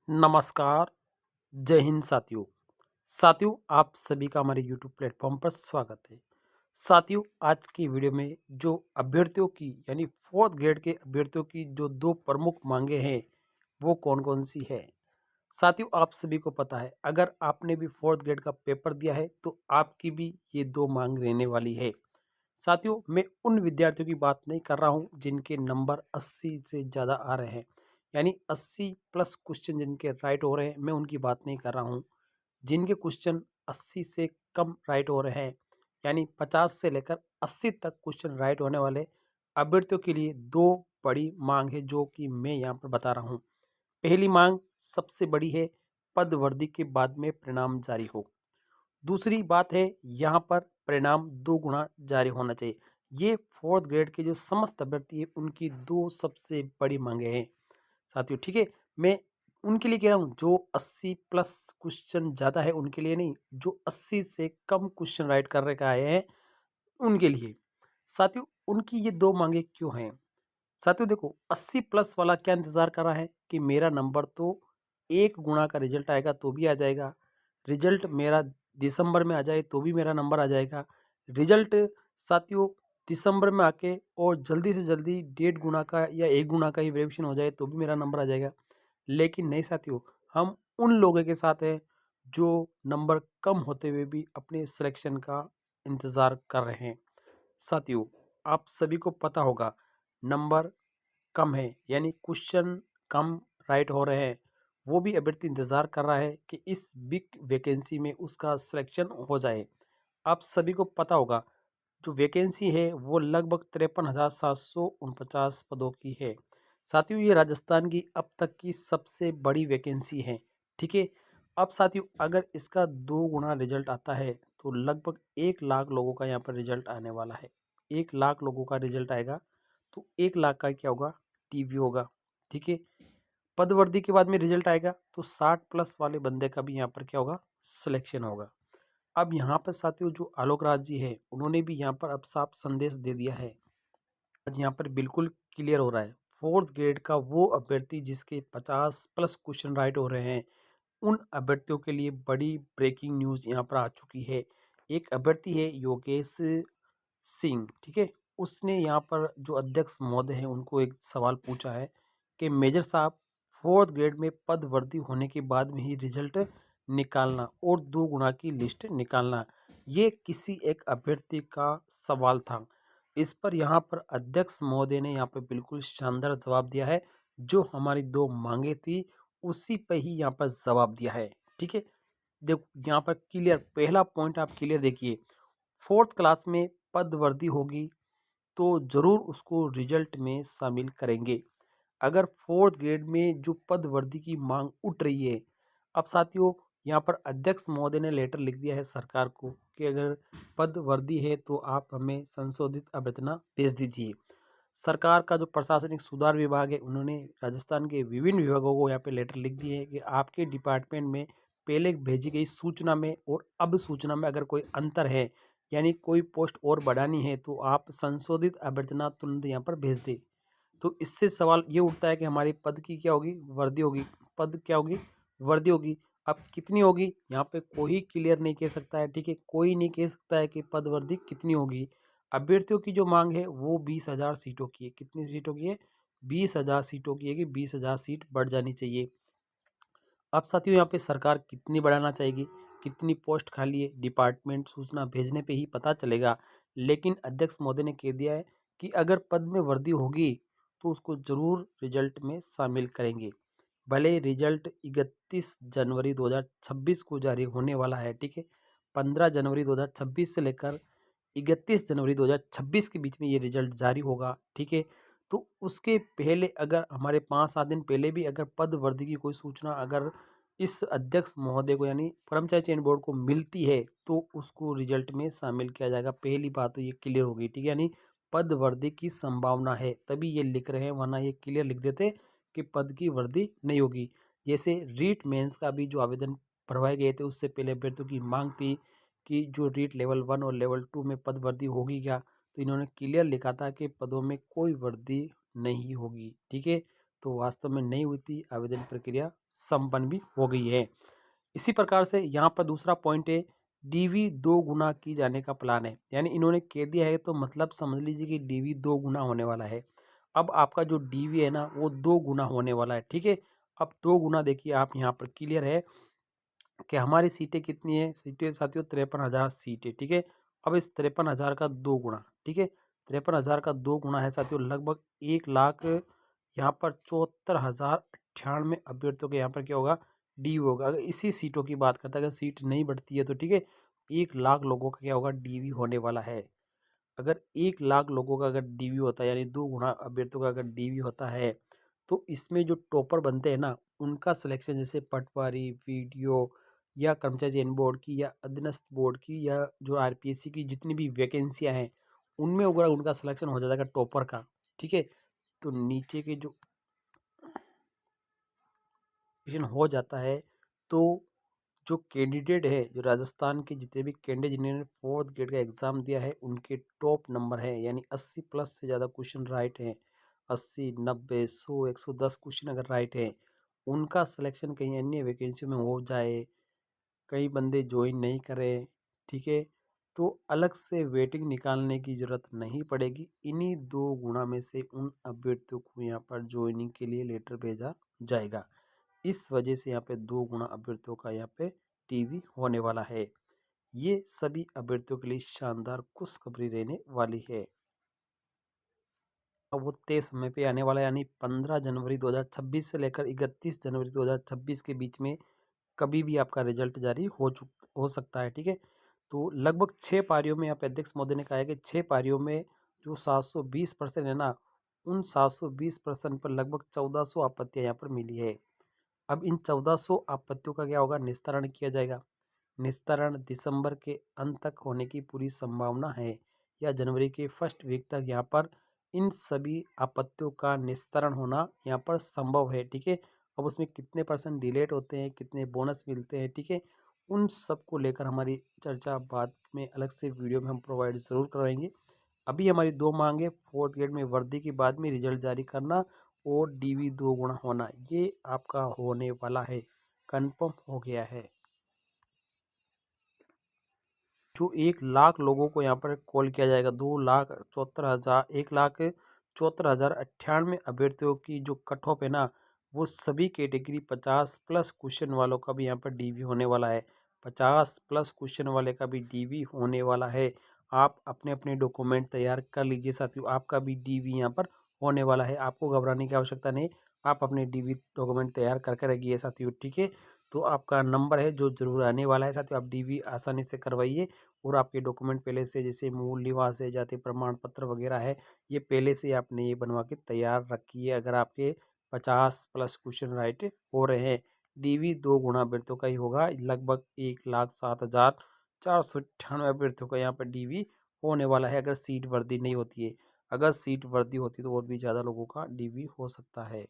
नमस्कार, जय हिंद साथियों। साथियों, आप सभी का हमारे यूट्यूब प्लेटफॉर्म पर स्वागत है। साथियों, आज की वीडियो में जो अभ्यर्थियों की यानी 4th ग्रेड के अभ्यर्थियों की जो 2 प्रमुख मांगे हैं, वो कौन-कौन सी है? साथियों, आप सभी को पता है, अगर आपने भी 4th ग्रेड का पेपर दिया है, तो आपकी भी ये 2 मांग रहने वाली है। साथियों, मैं उन विद्यार्थियों की बात नहीं कर रहा हूँ जिनके नंबर 80 से ज़्यादा आ रहे हैं, यानी 80 प्लस क्वेश्चन जिनके राइट हो रहे हैं, मैं उनकी बात नहीं कर रहा हूँ। जिनके क्वेश्चन 80 से कम राइट हो रहे हैं, यानी 50 से लेकर 80 तक क्वेश्चन राइट होने वाले अभ्यर्थियों के लिए 2 बड़ी मांग है जो कि मैं यहाँ पर बता रहा हूँ। पहली मांग सबसे बड़ी है, पद वर्दी के बाद में परिणाम जारी हो। दूसरी बात है, यहाँ पर परिणाम 2 गुना जारी होना चाहिए। ये 4th ग्रेड के जो समस्त अभ्यर्थी है उनकी 2 सबसे बड़ी मांगे हैं। साथियों, ठीक है, मैं उनके लिए कह रहा हूँ जो 80 प्लस क्वेश्चन ज़्यादा है उनके लिए नहीं, जो 80 से कम क्वेश्चन राइट कर के आए हैं उनके लिए। साथियों, उनकी ये 2 मांगे क्यों हैं? साथियों देखो, 80 प्लस वाला क्या इंतज़ार कर रहा है कि मेरा नंबर तो 1 गुना का रिजल्ट आएगा तो भी आ जाएगा। रिजल्ट मेरा दिसंबर में आ जाए तो भी मेरा नंबर आ जाएगा। रिजल्ट साथियों दिसंबर में आके और जल्दी से जल्दी 1.5 गुना का या 1 गुना का ही वेरिएशन हो जाए तो भी मेरा नंबर आ जाएगा। लेकिन नहीं साथियों, हम उन लोगों के साथ हैं जो नंबर कम होते हुए भी अपने सिलेक्शन का इंतज़ार कर रहे हैं। साथियों, आप सभी को पता होगा, नंबर कम है यानी क्वेश्चन कम राइट हो रहे हैं, वो भी अभ्यर्थी इंतज़ार कर रहा है कि इस बिग वैकेंसी में उसका सिलेक्शन हो जाए। आप सभी को पता होगा, जो वैकेंसी है वो लगभग 53,749 पदों की है। साथियों, ये राजस्थान की अब तक की सबसे बड़ी वैकेंसी है, ठीक है। अब साथियों, अगर इसका 2 गुना रिजल्ट आता है तो लगभग 1 लाख लोगों का यहाँ पर रिजल्ट आने वाला है। 1 लाख लोगों का रिजल्ट आएगा तो 1 लाख का क्या होगा, टीवी होगा, ठीक है। पदवर्दी के बाद में रिजल्ट आएगा तो 60 प्लस वाले बंदे का भी यहाँ पर क्या होगा, सिलेक्शन होगा। अब यहाँ पर साथियों जो आलोक राज जी है उन्होंने भी यहाँ पर अब साफ संदेश दे दिया है। आज यहाँ पर बिल्कुल क्लियर हो रहा है, 4th ग्रेड का वो अभ्यर्थी जिसके 50 प्लस क्वेश्चन राइट हो रहे हैं, उन अभ्यर्थियों के लिए बड़ी ब्रेकिंग न्यूज़ यहाँ पर आ चुकी है। एक अभ्यर्थी है योगेश सिंह, ठीक है। उसने यहाँ पर जो अध्यक्ष महोदय हैं उनको एक सवाल पूछा है कि मेजर साहब, 4th ग्रेड में पदवर्दी होने के बाद में ही रिजल्ट निकालना और 2 गुना की लिस्ट निकालना, ये किसी एक अभ्यर्थी का सवाल था। इस पर यहाँ पर अध्यक्ष महोदय ने यहाँ पर बिल्कुल शानदार जवाब दिया है। जो हमारी 2 मांगे थी उसी पे ही यहाँ पर जवाब दिया है, ठीक है। देखो यहाँ पर क्लियर पहला पॉइंट आप क्लियर देखिए, 4th क्लास में पदवर्दी होगी तो ज़रूर उसको रिजल्ट में शामिल करेंगे। अगर 4th ग्रेड में जो पदवर्दी की मांग उठ रही है, अब साथियों यहाँ पर अध्यक्ष महोदय ने लेटर लिख दिया है सरकार को कि अगर पदवर्दी है तो आप हमें संशोधित अभ्यर्थना भेज दीजिए। सरकार का जो प्रशासनिक सुधार विभाग है उन्होंने राजस्थान के विभिन्न विभागों को यहाँ पे लेटर लिख दिए हैं कि आपके डिपार्टमेंट में पहले भेजी गई सूचना में और अब सूचना में अगर कोई अंतर है, यानी कोई पोस्ट और बढ़ानी है, तो आप संशोधित अभ्यर्थना तुरंत यहाँ पर भेज दें। तो इससे सवाल ये उठता है कि हमारी पद की क्या होगी, वर्दी होगी। पद क्या होगी, वर्दी होगी। अब कितनी होगी यहाँ पे कोई क्लियर नहीं कह सकता है, ठीक है। कोई नहीं कह सकता है कि पद वर्दी कितनी होगी। अभ्यर्थियों की जो मांग है वो 20,000 सीटों की है। कितनी सीटों की है, 20,000 सीटों की है कि 20,000 सीट बढ़ जानी चाहिए। अब साथियों यहाँ पे सरकार कितनी बढ़ाना चाहेगी, कितनी पोस्ट खाली है, डिपार्टमेंट सूचना भेजने पे ही पता चलेगा। लेकिन अध्यक्ष महोदय ने कह दिया है कि अगर पद में वृद्धि होगी तो उसको ज़रूर रिजल्ट में शामिल करेंगे। भले रिजल्ट 31 जनवरी 2026 को जारी होने वाला है, ठीक है। 15 जनवरी 2026 से लेकर 31 जनवरी 2026 के बीच में ये रिजल्ट जारी होगा, ठीक है। तो उसके पहले अगर हमारे 5-7 दिन पहले भी अगर पद वृद्धि की कोई सूचना अगर इस अध्यक्ष महोदय को यानी कर्मचारी चयन बोर्ड को मिलती है तो उसको रिजल्ट में शामिल किया जाएगा। पहली बात तो ये क्लियर होगी, ठीक है। यानी पद वृद्धि की संभावना है तभी ये लिख रहे हैं, वरना ये क्लियर लिख देते कि पद की वृद्धि नहीं होगी। जैसे रीट मेंस का भी जो आवेदन भरवाए गए थे उससे पहले अभ्यर्थियों की मांग थी कि जो रीट लेवल 1 और लेवल 2 में पद वृद्धि होगी क्या, तो इन्होंने क्लियर लिखा था कि पदों में कोई वृद्धि नहीं होगी, ठीक है। तो वास्तव में नहीं हुई थी, आवेदन प्रक्रिया संपन्न भी हो गई है। इसी प्रकार से यहाँ पर दूसरा पॉइंट है, डीवी 2 गुना की जाने का प्लान है, यानी इन्होंने कह दिया है तो मतलब समझ लीजिए कि डीवी 2 गुना होने वाला है। अब आपका जो डीवी है ना वो 2 गुना होने वाला है, ठीक है। अब 2 गुना देखिए आप यहाँ पर क्लियर है कि हमारी सीटें कितनी है, सीटें साथियों 53,000 सीटें, ठीक है। अब इस 53,000 का 2 गुना, ठीक है, 53,000 का 2 गुना है साथियों लगभग 1,00,000, यहाँ पर 74,098 अभ्यर्थियों के यहाँ पर क्या होगा, डी होगा। अगर इसी सीटों की बात करते हैं, अगर सीट नहीं बढ़ती है तो ठीक है, 1,00,000 लोगों का क्या होगा, डीवी होने वाला है। अगर 1,00,000 लोगों का अगर डीवी होता है, यानी 2 गुना अभ्यर्थियों का अगर डीवी होता है, तो इसमें जो टॉपर बनते हैं ना उनका सिलेक्शन जैसे पटवारी, वीडियो या कर्मचारी चयन बोर्ड की या अधीनस्थ बोर्ड की या जो आरपीएससी की जितनी भी वैकेंसियां हैं उनमें अगर उनका सिलेक्शन हो जाएगा टॉपर का, ठीक है, तो नीचे के जो ऑप्शन हो जाता है, तो जो कैंडिडेट है, जो राजस्थान के जितने भी कैंडिडेट जिन्होंने 4th ग्रेड का एग्ज़ाम दिया है उनके टॉप नंबर है, यानी 80 प्लस से ज़्यादा क्वेश्चन राइट हैं, 80, 90, 100, 110 क्वेश्चन अगर राइट है, उनका सिलेक्शन कहीं अन्य वैकेंसी में हो जाए, कई बंदे ज्वाइन नहीं करें, ठीक है, तो अलग से वेटिंग निकालने की ज़रूरत नहीं पड़ेगी। इन्हीं 2 गुणा में से उन अभ्यर्थियों को यहाँ पर ज्वाइनिंग के लिए लेटर भेजा जाएगा। इस वजह से यहाँ पे 2 गुना अभ्यर्थियों का यहाँ पे टीवी होने वाला है। ये सभी अभ्यर्थियों के लिए शानदार खुशखबरी रहने वाली है। अब वो तय समय पे आने वाला है, यानी 15 जनवरी 2026 से लेकर 31 जनवरी 2026 के बीच में कभी भी आपका रिजल्ट जारी हो सकता है, ठीक है। तो लगभग 6 पारियों में यहाँ पे अध्यक्ष महोदय ने कहा है कि 6 पारियों में जो 720% है ना, उन 720% पर लगभग 1400 आपत्तियाँ यहाँ पर मिली है। अब इन 1400 आपत्तियों का क्या होगा, निस्तारण किया जाएगा। निस्तारण दिसंबर के अंत तक होने की पूरी संभावना है, या जनवरी के फर्स्ट वीक तक यहाँ पर इन सभी आपत्तियों का निस्तारण होना यहाँ पर संभव है, ठीक है। अब उसमें कितने परसेंट डिलेट होते हैं, कितने बोनस मिलते हैं, ठीक है, उन सब को लेकर हमारी चर्चा बाद में अलग से वीडियो में हम प्रोवाइड ज़रूर कराएंगे। अभी हमारी 2 मांग है, 4th ग्रेड में वर्दी के बाद में रिजल्ट जारी करना और डीवी 2 गुना होना, ये आपका होने वाला है, कंफर्म हो गया है। जो 1,00,000 लोगों को यहाँ पर कॉल किया जाएगा, 2,74,000 1,74,098 अभ्यर्थियों की जो कट ऑफ है ना, वो सभी कैटेगरी 50 प्लस क्वेश्चन वालों का भी यहाँ पर डीवी होने वाला है। 50 प्लस क्वेश्चन वाले का भी डीवी होने वाला है। आप अपने अपने डॉक्यूमेंट तैयार कर लीजिए साथियों, आपका भी डीवी यहाँ पर होने वाला है, आपको घबराने की आवश्यकता नहीं। आप अपने डीवी डॉक्यूमेंट तैयार करके रखिए साथियों, ठीक है। तो आपका नंबर है जो ज़रूर आने वाला है साथियों, आप डीवी आसानी से करवाइए और आपके डॉक्यूमेंट पहले से जैसे मूल निवास है, जाति प्रमाण पत्र वगैरह है, ये पहले से आपने ये बनवा के तैयार रखिए। अगर आपके 50 प्लस क्वेश्चन राइट हो रहे हैं, डीवी 2 गुना अभ्यर्थियों का ही होगा, लगभग 1,07,498 अभ्यर्थियों का यहाँ पर डीवी होने वाला है, अगर सीट वर्दी नहीं होती है। अगर सीट वर्दी होती तो और भी ज़्यादा लोगों का डीवी हो सकता है।